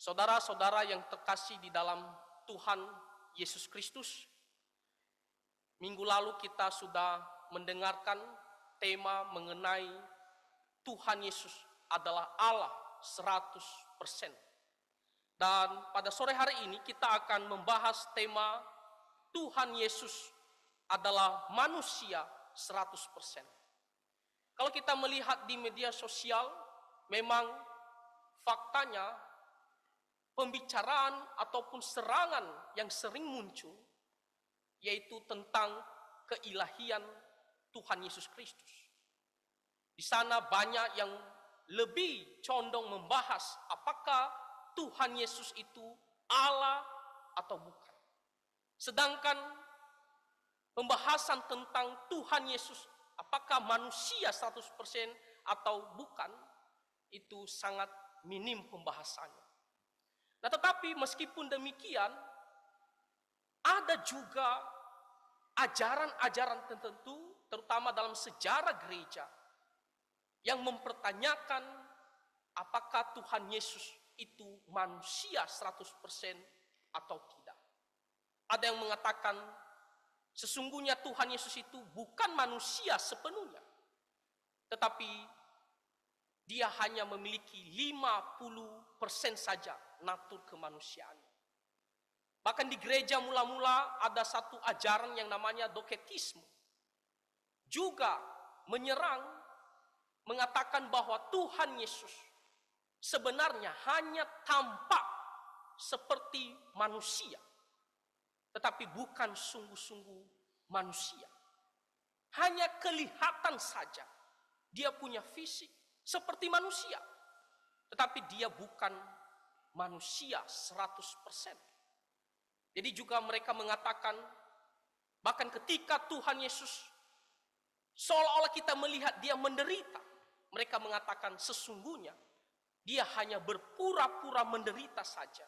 Saudara-saudara yang terkasih di dalam Tuhan Yesus Kristus, minggu lalu kita sudah mendengarkan tema mengenai Tuhan Yesus adalah Allah 100%. Dan pada sore hari ini kita akan membahas tema Tuhan Yesus adalah manusia 100%. Kalau kita melihat di media sosial, memang faktanya pembicaraan ataupun serangan yang sering muncul yaitu tentang keilahian Tuhan Yesus Kristus. Di sana banyak yang lebih condong membahas apakah Tuhan Yesus itu Allah atau bukan. Sedangkan pembahasan tentang Tuhan Yesus apakah manusia 100% atau bukan, itu sangat minim pembahasannya. Nah, tetapi meskipun demikian, ada juga ajaran-ajaran tertentu, terutama dalam sejarah gereja, yang mempertanyakan apakah Tuhan Yesus itu manusia 100% atau tidak. Ada yang mengatakan sesungguhnya Tuhan Yesus itu bukan manusia sepenuhnya, tetapi dia hanya memiliki 50% saja natur kemanusiaan. Bahkan di gereja mula-mula ada satu ajaran yang namanya doketisme. Juga menyerang, mengatakan bahwa Tuhan Yesus sebenarnya hanya tampak seperti manusia, tetapi bukan sungguh-sungguh manusia. Hanya kelihatan saja dia punya fisik seperti manusia, tetapi dia bukan manusia 100%. Jadi juga mereka mengatakan, bahkan ketika Tuhan Yesus seolah-olah kita melihat dia menderita, mereka mengatakan sesungguhnya dia hanya berpura-pura menderita saja.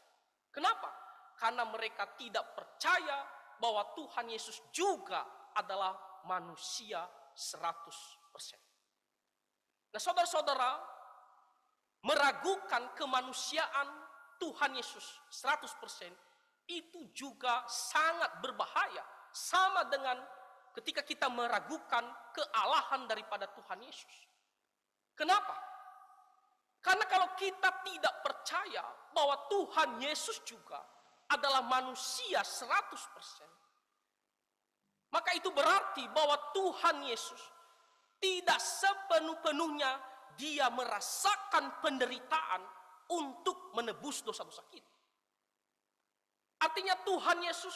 Kenapa? Karena mereka tidak percaya bahwa Tuhan Yesus juga adalah manusia 100%. Nah, saudara-saudara, meragukan kemanusiaan Tuhan Yesus 100% itu juga sangat berbahaya. Sama dengan ketika kita meragukan kealahan daripada Tuhan Yesus. Kenapa? Karena kalau kita tidak percaya bahwa Tuhan Yesus juga adalah manusia 100%, maka itu berarti bahwa Tuhan Yesus tidak sepenuh-penuhnya dia merasakan penderitaan untuk menebus dosa-dosa kita. Artinya Tuhan Yesus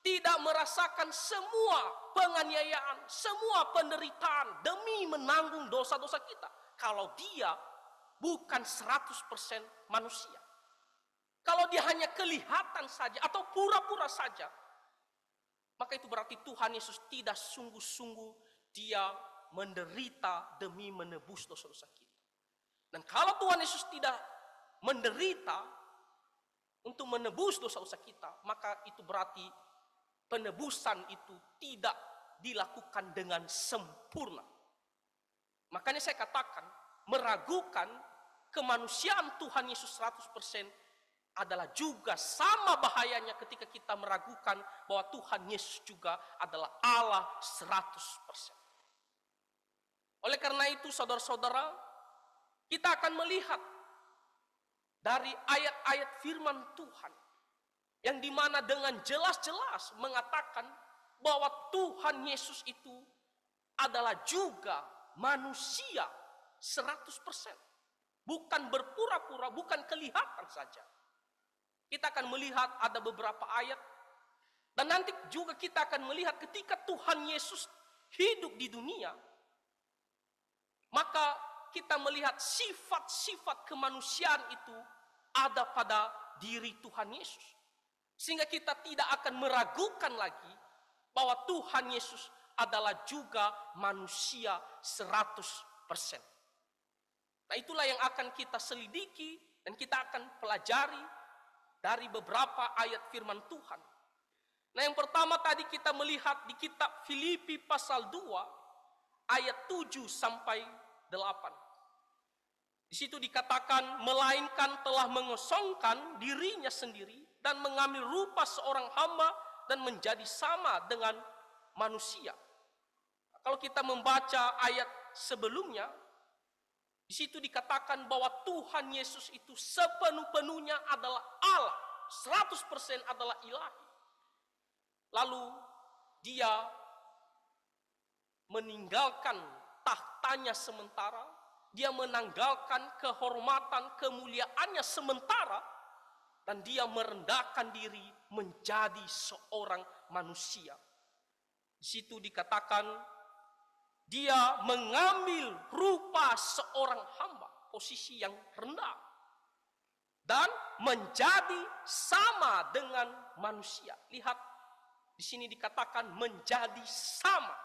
tidak merasakan semua penganiayaan, semua penderitaan demi menanggung dosa-dosa kita. Kalau dia bukan 100% manusia. Kalau dia hanya kelihatan saja atau pura-pura saja, maka itu berarti Tuhan Yesus tidak sungguh-sungguh dia menderita demi menebus dosa-dosa kita. Dan kalau Tuhan Yesus tidak menderita untuk menebus dosa-dosa kita, maka itu berarti penebusan itu tidak dilakukan dengan sempurna. Makanya saya katakan, meragukan kemanusiaan Tuhan Yesus 100% adalah juga sama bahayanya ketika kita meragukan bahwa Tuhan Yesus juga adalah Allah 100%. Oleh karena itu, saudara-saudara, kita akan melihat dari ayat-ayat firman Tuhan yang dimana dengan jelas-jelas mengatakan bahwa Tuhan Yesus itu adalah juga manusia 100%. Bukan berpura-pura, bukan kelihatan saja. Kita akan melihat ada beberapa ayat, dan nanti juga kita akan melihat ketika Tuhan Yesus hidup di dunia, maka kita melihat sifat-sifat kemanusiaan itu ada pada diri Tuhan Yesus. Sehingga kita tidak akan meragukan lagi bahwa Tuhan Yesus adalah juga manusia 100%. Nah, itulah yang akan kita selidiki dan kita akan pelajari dari beberapa ayat firman Tuhan. Nah, yang pertama tadi kita melihat di kitab Filipi pasal 2 ayat 7 sampai 8. Di situ dikatakan, melainkan telah mengosongkan dirinya sendiri dan mengambil rupa seorang hamba dan menjadi sama dengan manusia. Kalau kita membaca ayat sebelumnya, di situ dikatakan bahwa Tuhan Yesus itu sepenuh-penuhnya adalah Allah, 100% adalah ilahi. Lalu dia meninggalkan tahtanya sementara, dia menanggalkan kehormatan, kemuliaannya sementara, dan dia merendahkan diri menjadi seorang manusia. Di situ dikatakan dia mengambil rupa seorang hamba, posisi yang rendah, dan menjadi sama dengan manusia. Lihat, di sini dikatakan menjadi sama.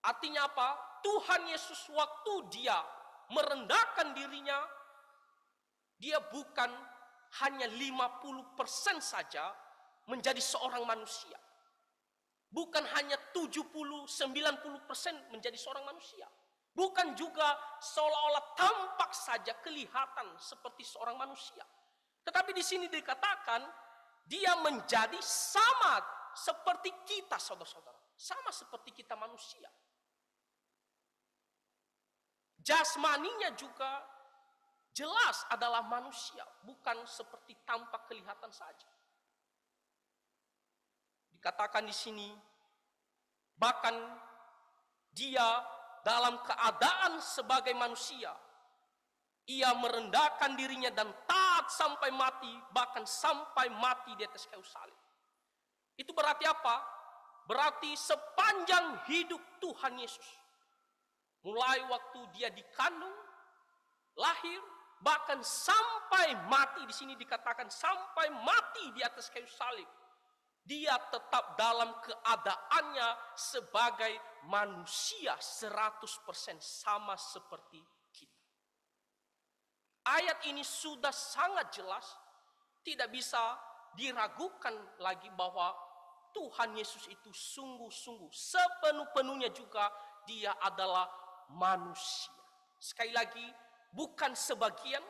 Artinya apa? Tuhan Yesus waktu dia merendahkan dirinya, dia bukan hanya 50% saja menjadi seorang manusia. Bukan hanya 70-90% menjadi seorang manusia. Bukan juga seolah-olah tampak saja kelihatan seperti seorang manusia. Tetapi di sini dikatakan dia menjadi sama seperti kita, saudara-saudara. Sama seperti kita manusia. Jasmaninya juga jelas adalah manusia, bukan seperti tampak kelihatan saja. Dikatakan di sini, bahkan dia dalam keadaan sebagai manusia, ia merendahkan dirinya dan taat sampai mati, bahkan sampai mati di atas kayu salib. Itu berarti apa? Berarti sepanjang hidup Tuhan Yesus, mulai waktu dia dikandung, lahir, bahkan sampai mati, di sini dikatakan sampai mati di atas kayu salib, dia tetap dalam keadaannya sebagai manusia 100% sama seperti kita. Ayat ini sudah sangat jelas, tidak bisa diragukan lagi bahwa Tuhan Yesus itu sungguh-sungguh sepenuh-penuhnya juga dia adalah manusia. Sekali lagi, bukan sebagian,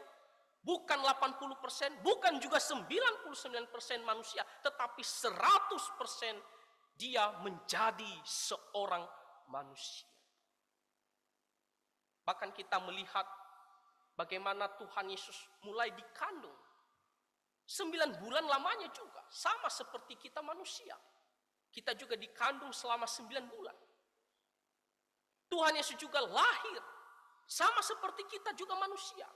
bukan 80%, bukan juga 99% manusia, tetapi 100% dia menjadi seorang manusia. Bahkan kita melihat bagaimana Tuhan Yesus mulai dikandung. 9 bulan lamanya juga, sama seperti kita manusia. Kita juga dikandung selama 9 bulan. Tuhan Yesus juga lahir, sama seperti kita juga manusia.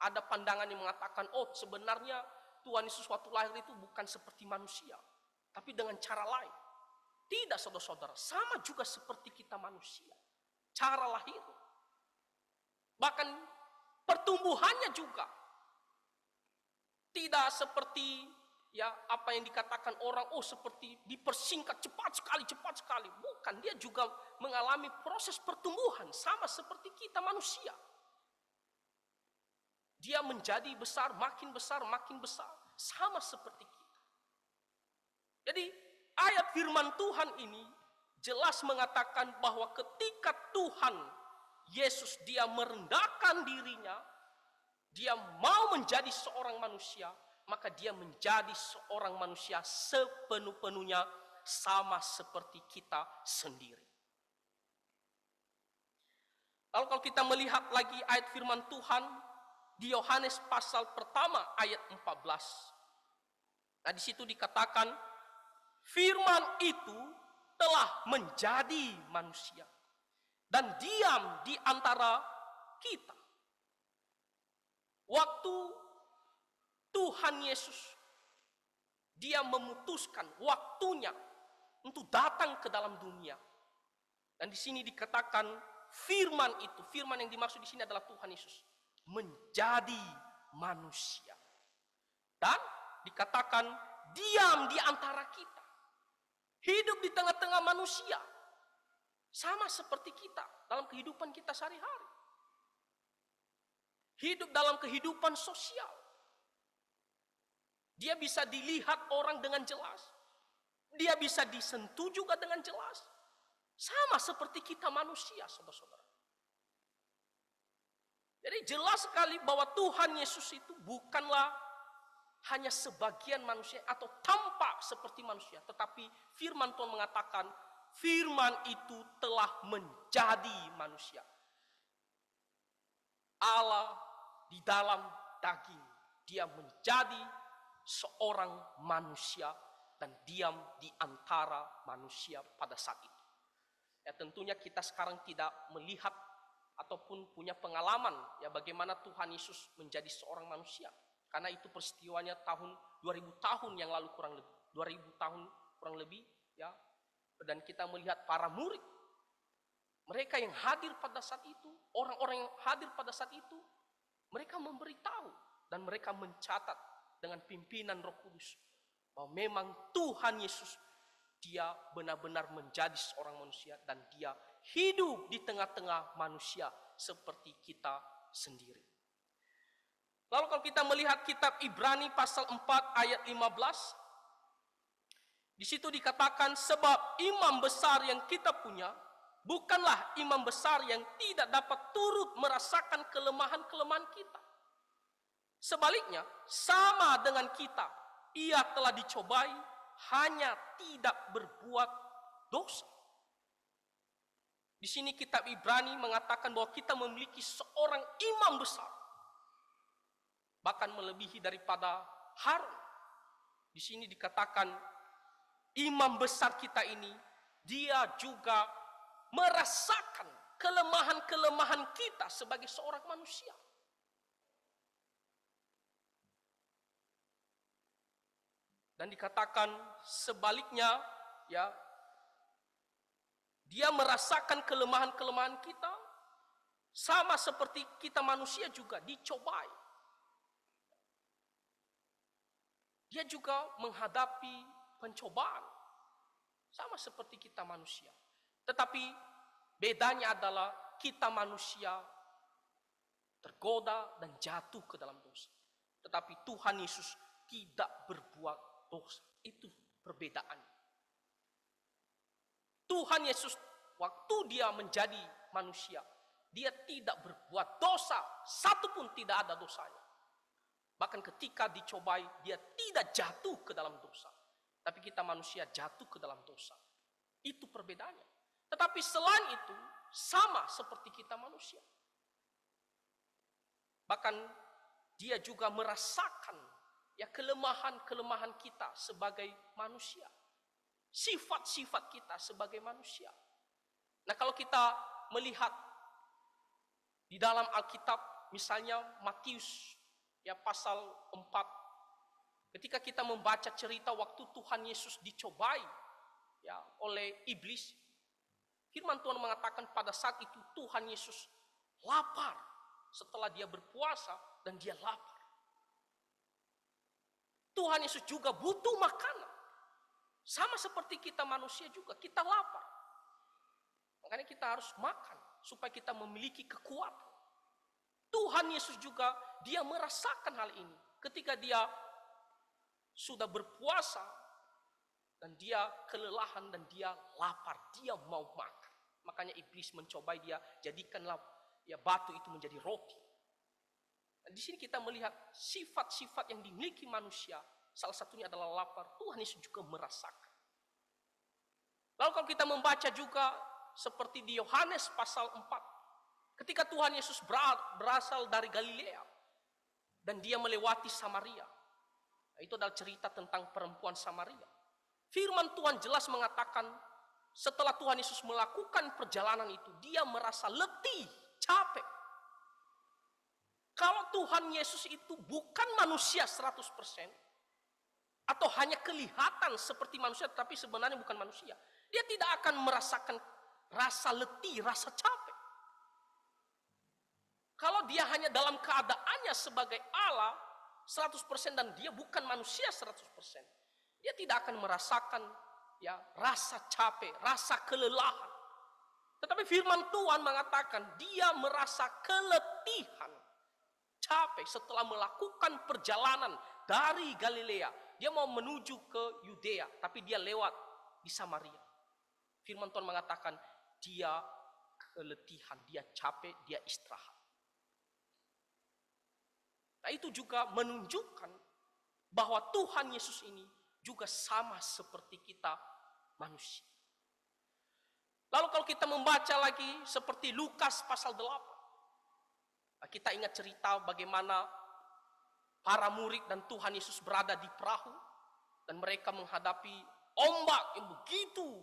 Ada pandangan yang mengatakan, oh sebenarnya Tuhan Yesus waktu lahir itu bukan seperti manusia, tapi dengan cara lain. Tidak, saudara-saudara, sama juga seperti kita manusia. Cara lahir. Bahkan pertumbuhannya juga tidak seperti ya apa yang dikatakan orang, oh seperti dipersingkat cepat sekali. Bukan, dia juga mengalami proses pertumbuhan sama seperti kita manusia. Dia menjadi besar, makin besar, sama seperti kita. Jadi ayat firman Tuhan ini jelas mengatakan bahwa ketika Tuhan Yesus dia merendahkan dirinya, dia mau menjadi seorang manusia, maka dia menjadi seorang manusia sepenuh-penuhnya sama seperti kita sendiri. Lalu kalau kita melihat lagi ayat firman Tuhan di Yohanes pasal pertama ayat 14. Nah, di situ dikatakan firman itu telah menjadi manusia dan diam di antara kita. Waktu Tuhan Yesus dia memutuskan waktunya untuk datang ke dalam dunia. Dan di sini dikatakan firman itu, firman yang dimaksud di sini adalah Tuhan Yesus menjadi manusia. Dan dikatakan diam di antara kita. Hidup di tengah-tengah manusia. Sama seperti kita dalam kehidupan kita sehari-hari. Hidup dalam kehidupan sosial. Dia bisa dilihat orang dengan jelas. Dia bisa disentuh juga dengan jelas. Sama seperti kita manusia, saudara-saudara. Jadi jelas sekali bahwa Tuhan Yesus itu bukanlah hanya sebagian manusia atau tampak seperti manusia. Tetapi firman Tuhan mengatakan, firman itu telah menjadi manusia. Allah di dalam daging, dia menjadi seorang manusia dan diam di antara manusia pada saat itu. Ya tentunya kita sekarang tidak melihat ataupun punya pengalaman ya bagaimana Tuhan Yesus menjadi seorang manusia. Karena itu peristiwanya tahun 2000 tahun yang lalu kurang lebih. 2000 tahun kurang lebih ya. Dan kita melihat para murid. Mereka yang hadir pada saat itu, orang-orang yang hadir pada saat itu, mereka memberitahu dan mereka mencatat dengan pimpinan Roh Kudus bahwa memang Tuhan Yesus dia benar-benar menjadi seorang manusia dan dia hidup di tengah-tengah manusia seperti kita sendiri. Lalu kalau kita melihat kitab Ibrani pasal 4 ayat 15, di situ dikatakan sebab imam besar yang kita punya bukanlah imam besar yang tidak dapat turut merasakan kelemahan-kelemahan kita. Sebaliknya, sama dengan kita, ia telah dicobai hanya tidak berbuat dosa. Di sini kitab Ibrani mengatakan bahwa kita memiliki seorang imam besar. Bahkan melebihi daripada Harun. Di sini dikatakan imam besar kita ini, dia juga merasakan kelemahan-kelemahan kita sebagai seorang manusia. Dan dikatakan sebaliknya, ya, dia merasakan kelemahan-kelemahan kita, sama seperti kita manusia juga dicobai. Dia juga menghadapi pencobaan, sama seperti kita manusia. Tetapi bedanya adalah kita manusia tergoda dan jatuh ke dalam dosa. Tetapi Tuhan Yesus tidak berbuat dosa. Itu perbedaannya. Tuhan Yesus waktu dia menjadi manusia, dia tidak berbuat dosa, satupun tidak ada dosanya. Bahkan ketika dicobai, dia tidak jatuh ke dalam dosa. Tapi kita manusia jatuh ke dalam dosa. Itu perbedaannya. Tetapi selain itu, sama seperti kita manusia. Bahkan dia juga merasakan ya kelemahan-kelemahan kita sebagai manusia. Sifat-sifat kita sebagai manusia. Nah kalau kita melihat di dalam Alkitab, misalnya Matius ya pasal 4, ketika kita membaca cerita waktu Tuhan Yesus dicobai ya oleh iblis, firman Tuhan mengatakan pada saat itu Tuhan Yesus lapar setelah dia berpuasa dan dia lapar. Tuhan Yesus juga butuh makanan. Sama seperti kita manusia juga, kita lapar. Makanya kita harus makan supaya kita memiliki kekuatan. Tuhan Yesus juga dia merasakan hal ini ketika dia sudah berpuasa dan dia kelelahan dan dia lapar, dia mau makan. Makanya iblis mencobai dia, jadikanlah ya batu itu menjadi roti. Dan di sini kita melihat sifat-sifat yang dimiliki manusia, salah satunya adalah lapar. Tuhan Yesus juga merasakan. Lalu kalau kita membaca juga seperti di Yohanes pasal 4, ketika Tuhan Yesus berasal dari Galilea dan dia melewati Samaria. Itu adalah cerita tentang perempuan Samaria. Firman Tuhan jelas mengatakan setelah Tuhan Yesus melakukan perjalanan itu, dia merasa letih, capek. Kalau Tuhan Yesus itu bukan manusia 100%, atau hanya kelihatan seperti manusia tapi sebenarnya bukan manusia, dia tidak akan merasakan rasa letih, rasa capek. Kalau dia hanya dalam keadaannya sebagai Allah 100% dan dia bukan manusia 100%, dia tidak akan merasakan ya rasa capek, rasa kelelahan. Tetapi firman Tuhan mengatakan dia merasa keletihan, capek setelah melakukan perjalanan dari Galilea. Dia mau menuju ke Yudea, tapi dia lewat di Samaria. Firman Tuhan mengatakan dia keletihan, dia capek, dia istirahat. itu juga menunjukkan bahwa Tuhan Yesus ini juga sama seperti kita manusia. Lalu kalau kita membaca lagi seperti Lukas pasal 8. Kita ingat cerita bagaimana para murid dan Tuhan Yesus berada di perahu. Dan mereka menghadapi ombak yang begitu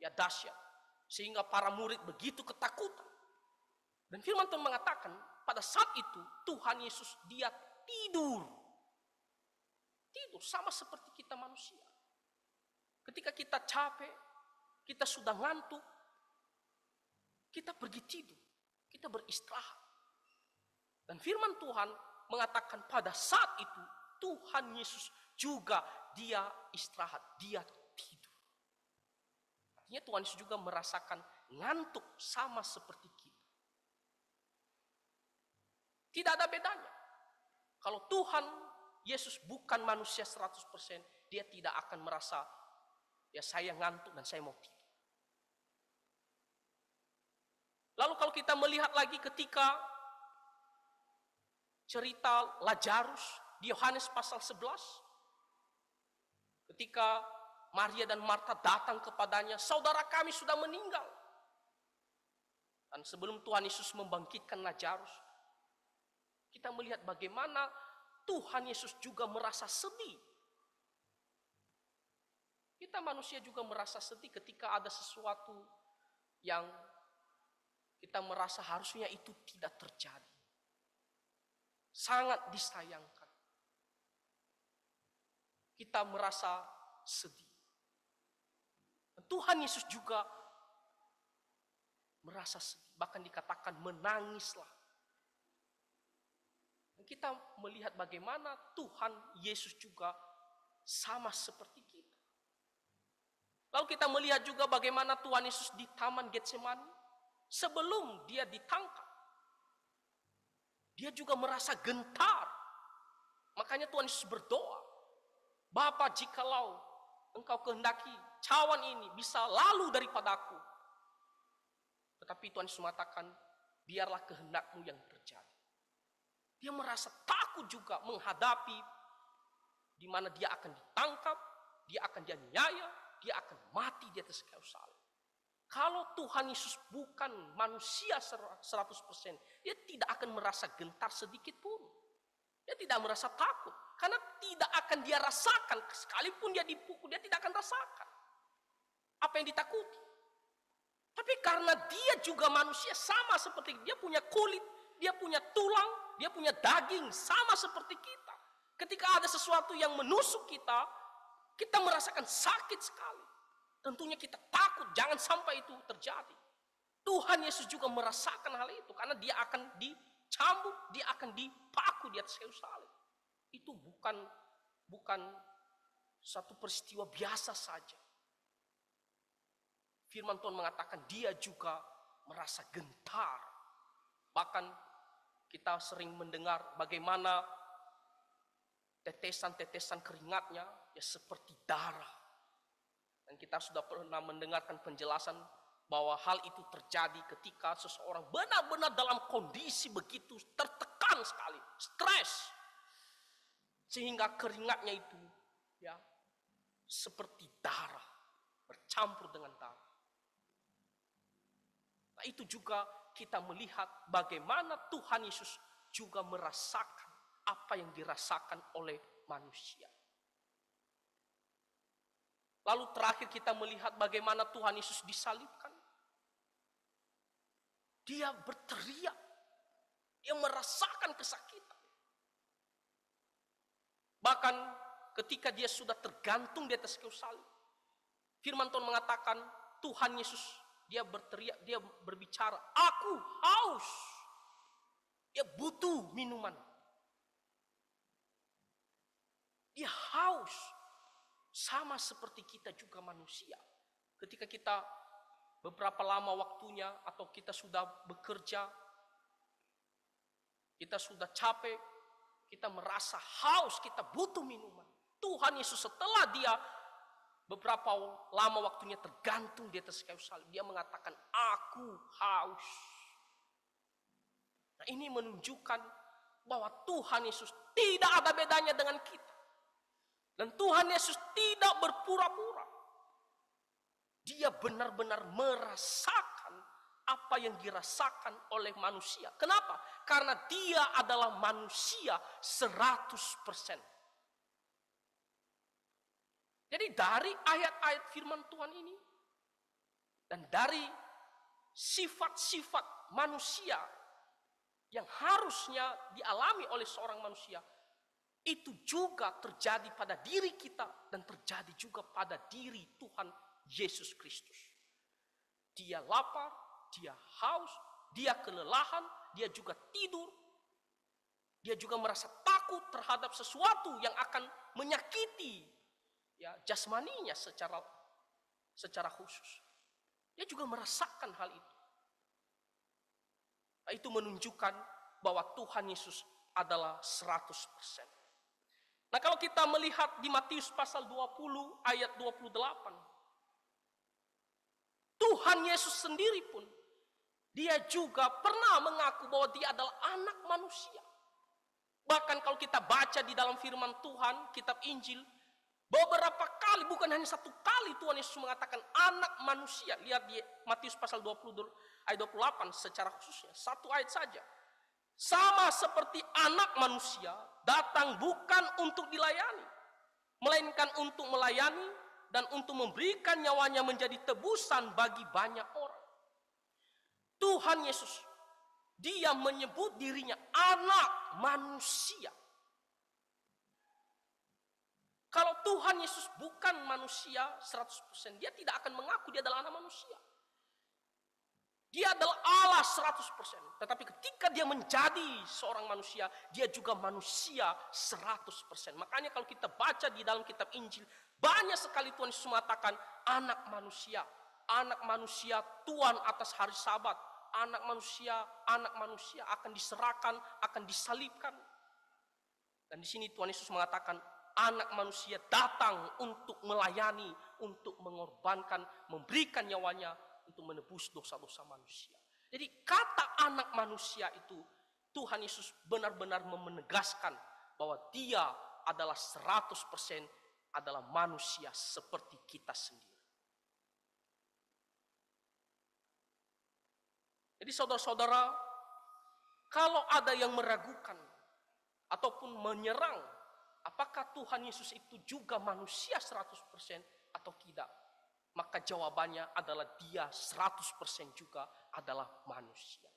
dahsyat. Sehingga para murid begitu ketakutan. Dan firman Tuhan mengatakan pada saat itu Tuhan Yesus dia tidur. Tidur sama seperti kita manusia. Ketika kita capek, kita sudah ngantuk, kita pergi tidur, kita beristirahat. Dan firman Tuhan mengatakan pada saat itu Tuhan Yesus juga dia istirahat, dia tidur. Artinya Tuhan Yesus juga merasakan ngantuk sama seperti kita. Tidak ada bedanya. Kalau Tuhan Yesus bukan manusia 100%, dia tidak akan merasa saya ngantuk dan saya mau tidur. Lalu kalau kita melihat lagi ketika cerita Lazarus di Yohanes pasal 11. Ketika Maria dan Marta datang kepadanya, saudara kami sudah meninggal. Dan sebelum Tuhan Yesus membangkitkan Lazarus, kita melihat bagaimana Tuhan Yesus juga merasa sedih. Kita manusia juga merasa sedih ketika ada sesuatu yang kita merasa harusnya itu tidak terjadi. Sangat disayangkan. Kita merasa sedih. Tuhan Yesus juga merasa sedih. Bahkan dikatakan menangislah. Dan kita melihat bagaimana Tuhan Yesus juga sama seperti kita. Lalu kita melihat juga bagaimana Tuhan Yesus di Taman Getsemani. Sebelum dia ditangkap, dia juga merasa gentar. Makanya Tuhan Yesus berdoa, Bapa, jikalau engkau kehendaki cawan ini bisa lalu daripadaku. Tetapi Tuhan Yesus mengatakan, biarlah kehendakmu yang terjadi. Dia merasa takut juga menghadapi di mana dia akan ditangkap, dia akan dianiaya, dia akan mati di atas kayu salib. Kalau Tuhan Yesus bukan manusia 100%, dia tidak akan merasa gentar sedikit pun. Dia tidak merasa takut. Karena tidak akan dia rasakan. Sekalipun dia dipukul, dia tidak akan rasakan apa yang ditakuti. Tapi karena dia juga manusia sama seperti dia punya kulit, dia punya tulang, dia punya daging sama seperti kita. Ketika ada sesuatu yang menusuk kita, kita merasakan sakit sekali. Tentunya kita takut jangan sampai itu terjadi. Tuhan Yesus juga merasakan hal itu karena dia akan dicambuk, dia akan dipaku di atas kayu salib. Itu bukan satu peristiwa biasa saja. Firman Tuhan mengatakan dia juga merasa gentar. Bahkan kita sering mendengar bagaimana tetesan-tetesan keringatnya seperti darah. Dan kita sudah pernah mendengarkan penjelasan bahwa hal itu terjadi ketika seseorang benar-benar dalam kondisi begitu tertekan sekali, stres. Sehingga keringatnya itu seperti darah, bercampur dengan darah. Nah, itu juga kita melihat bagaimana Tuhan Yesus juga merasakan apa yang dirasakan oleh manusia. Lalu terakhir kita melihat bagaimana Tuhan Yesus disalibkan. Dia berteriak. Dia merasakan kesakitan. Bahkan ketika dia sudah tergantung di atas kayu salib. Firman Tuhan mengatakan Tuhan Yesus dia berteriak, dia berbicara, aku haus. Dia butuh minuman. Dia haus. Sama seperti kita juga manusia. Ketika kita beberapa lama waktunya atau kita sudah bekerja, kita sudah capek, kita merasa haus, kita butuh minuman. Tuhan Yesus setelah dia beberapa lama waktunya tergantung di atas kayu salib, dia mengatakan, aku haus. Nah, ini menunjukkan bahwa Tuhan Yesus tidak ada bedanya dengan kita. Dan Tuhan Yesus tidak berpura-pura. Dia benar-benar merasakan apa yang dirasakan oleh manusia. Kenapa? Karena dia adalah manusia 100%. Jadi dari ayat-ayat firman Tuhan ini, dan dari sifat-sifat manusia yang harusnya dialami oleh seorang manusia, itu juga terjadi pada diri kita dan terjadi juga pada diri Tuhan Yesus Kristus. Dia lapar, dia haus, dia kelelahan, dia juga tidur. Dia juga merasa takut terhadap sesuatu yang akan menyakiti ya jasmaninya secara khusus. Dia juga merasakan hal itu. Nah, itu menunjukkan bahwa Tuhan Yesus adalah 100%. Nah, kalau kita melihat di Matius pasal 20 ayat 28, Tuhan Yesus sendiri pun dia juga pernah mengaku bahwa dia adalah anak manusia. Bahkan kalau kita baca di dalam firman Tuhan, kitab Injil, beberapa kali, bukan hanya satu kali Tuhan Yesus mengatakan anak manusia. Lihat di Matius pasal 20 ayat 28 secara khususnya, satu ayat saja. Sama seperti anak manusia datang bukan untuk dilayani, melainkan untuk melayani dan untuk memberikan nyawanya menjadi tebusan bagi banyak orang. Tuhan Yesus, dia menyebut dirinya anak manusia. Kalau Tuhan Yesus bukan manusia 100%, dia tidak akan mengaku dia adalah anak manusia. Dia adalah Allah 100%. Tetapi ketika dia menjadi seorang manusia, dia juga manusia 100%. Makanya kalau kita baca di dalam kitab Injil, banyak sekali Tuhan Yesus mengatakan anak manusia Tuhan atas hari Sabat, anak manusia akan diserahkan, akan disalibkan. Dan di sini Tuhan Yesus mengatakan anak manusia datang untuk melayani, untuk mengorbankan, memberikan nyawanya untuk menebus dosa-dosa manusia. Jadi kata anak manusia itu, Tuhan Yesus benar-benar menegaskan bahwa dia adalah 100% adalah manusia seperti kita sendiri. Jadi saudara-saudara, kalau ada yang meragukan ataupun menyerang apakah Tuhan Yesus itu juga manusia 100% atau tidak, maka jawabannya adalah dia 100% juga adalah manusia.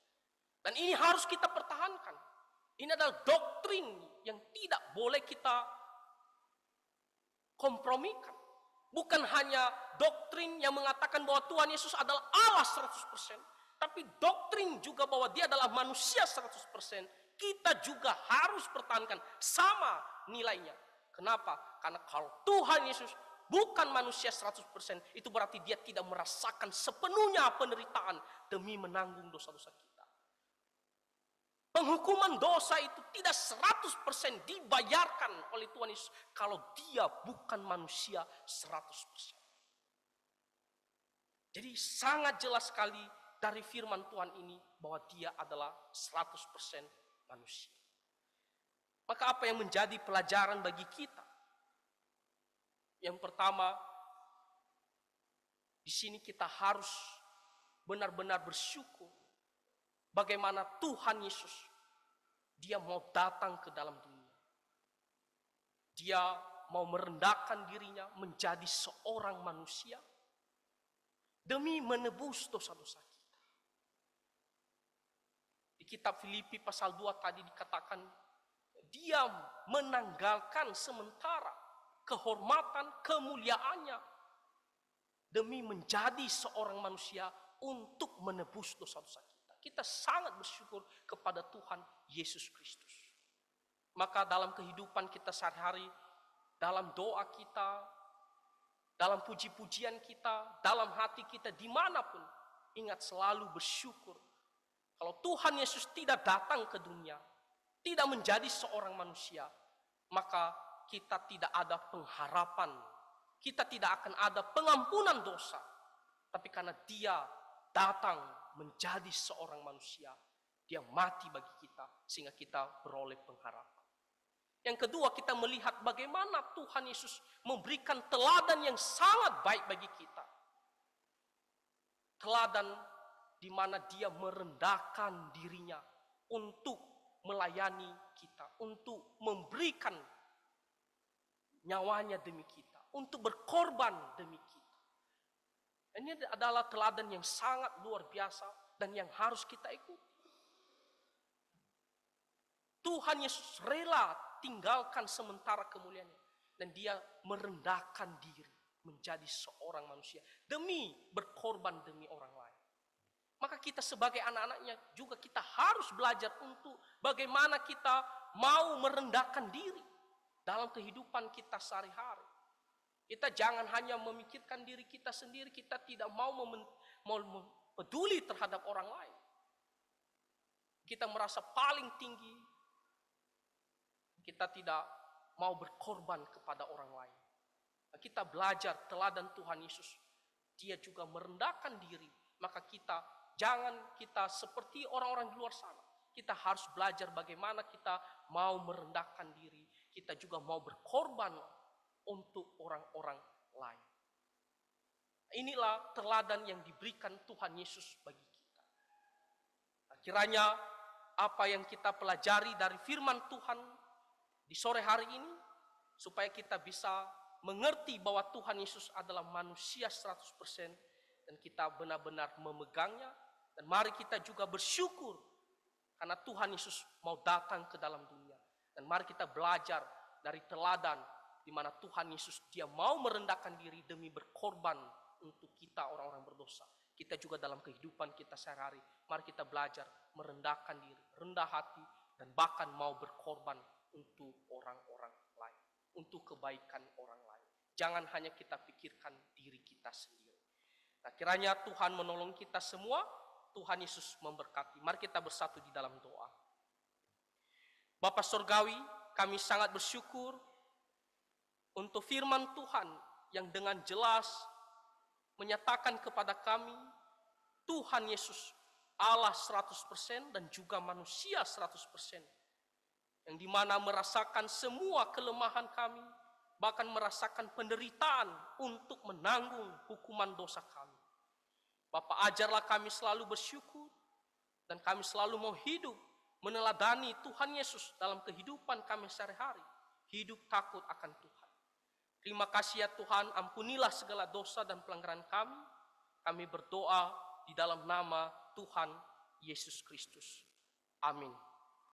Dan ini harus kita pertahankan. Ini adalah doktrin yang tidak boleh kita kompromikan. Bukan hanya doktrin yang mengatakan bahwa Tuhan Yesus adalah Allah 100%, tapi doktrin juga bahwa dia adalah manusia 100%. Kita juga harus pertahankan sama nilainya. Kenapa? Karena kalau Tuhan Yesus bukan manusia 100%, itu berarti dia tidak merasakan sepenuhnya penderitaan demi menanggung dosa-dosa kita. Penghukuman dosa itu tidak 100% dibayarkan oleh Tuhan Yesus kalau dia bukan manusia 100%. Jadi sangat jelas sekali dari firman Tuhan ini bahwa dia adalah 100% manusia. Maka apa yang menjadi pelajaran bagi kita? Yang pertama, di sini kita harus benar-benar bersyukur bagaimana Tuhan Yesus dia mau datang ke dalam dunia. Dia mau merendahkan dirinya menjadi seorang manusia demi menebus dosa-dosa kita. Di kitab Filipi pasal 2 tadi dikatakan dia menanggalkan sementara kehormatan, kemuliaannya demi menjadi seorang manusia untuk menebus dosa-dosa kita. Kita sangat bersyukur kepada Tuhan Yesus Kristus. Maka dalam kehidupan kita sehari-hari, dalam doa kita, dalam puji-pujian kita, dalam hati kita, dimanapun, ingat selalu bersyukur. Kalau Tuhan Yesus tidak datang ke dunia, tidak menjadi seorang manusia, maka kita tidak ada pengharapan, kita tidak akan ada pengampunan dosa. Tapi karena dia datang menjadi seorang manusia, Dia mati bagi kita sehingga kita beroleh pengharapan. Yang kedua, kita melihat bagaimana Tuhan Yesus memberikan teladan yang sangat baik bagi kita. Teladan di mana dia merendahkan dirinya untuk melayani kita, untuk memberikan nyawanya demi kita, untuk berkorban demi kita. Ini adalah teladan yang sangat luar biasa dan yang harus kita ikuti. Tuhan Yesus rela tinggalkan sementara kemuliaannya dan dia merendahkan diri menjadi seorang manusia demi berkorban demi orang lain. Maka kita sebagai anak-anaknya juga kita harus belajar untuk bagaimana kita mau merendahkan diri dalam kehidupan kita sehari-hari. Kita jangan hanya memikirkan diri kita sendiri, kita tidak mau peduli terhadap orang lain. Kita merasa paling tinggi, kita tidak mau berkorban kepada orang lain. Kita belajar teladan Tuhan Yesus. Dia juga merendahkan diri. Maka jangan kita seperti orang-orang di luar sana. Kita harus belajar bagaimana kita mau merendahkan diri. Kita juga mau berkorban untuk orang-orang lain. Inilah teladan yang diberikan Tuhan Yesus bagi kita. Kiranya apa yang kita pelajari dari firman Tuhan di sore hari ini, supaya kita bisa mengerti bahwa Tuhan Yesus adalah manusia 100% dan kita benar-benar memegangnya. Dan mari kita juga bersyukur karena Tuhan Yesus mau datang ke dalam dunia. Dan mari kita belajar dari teladan di mana Tuhan Yesus dia mau merendahkan diri demi berkorban untuk kita orang-orang berdosa. Kita juga dalam kehidupan kita sehari-hari, mari kita belajar merendahkan diri, rendah hati, dan bahkan mau berkorban untuk orang-orang lain, untuk kebaikan orang lain. Jangan hanya kita pikirkan diri kita sendiri. Nah, kiranya Tuhan menolong kita semua, Tuhan Yesus memberkati. Mari kita bersatu di dalam doa. Bapa Surgawi, kami sangat bersyukur untuk firman Tuhan yang dengan jelas menyatakan kepada kami, Tuhan Yesus Allah 100% dan juga manusia 100%. Yang dimana merasakan semua kelemahan kami, bahkan merasakan penderitaan untuk menanggung hukuman dosa kami. Bapa, ajarlah kami selalu bersyukur, dan kami selalu mau hidup meneladani Tuhan Yesus dalam kehidupan kami sehari-hari. Hidup takut akan Tuhan. Terima kasih ya Tuhan, ampunilah segala dosa dan pelanggaran kami. Kami berdoa di dalam nama Tuhan Yesus Kristus. Amin.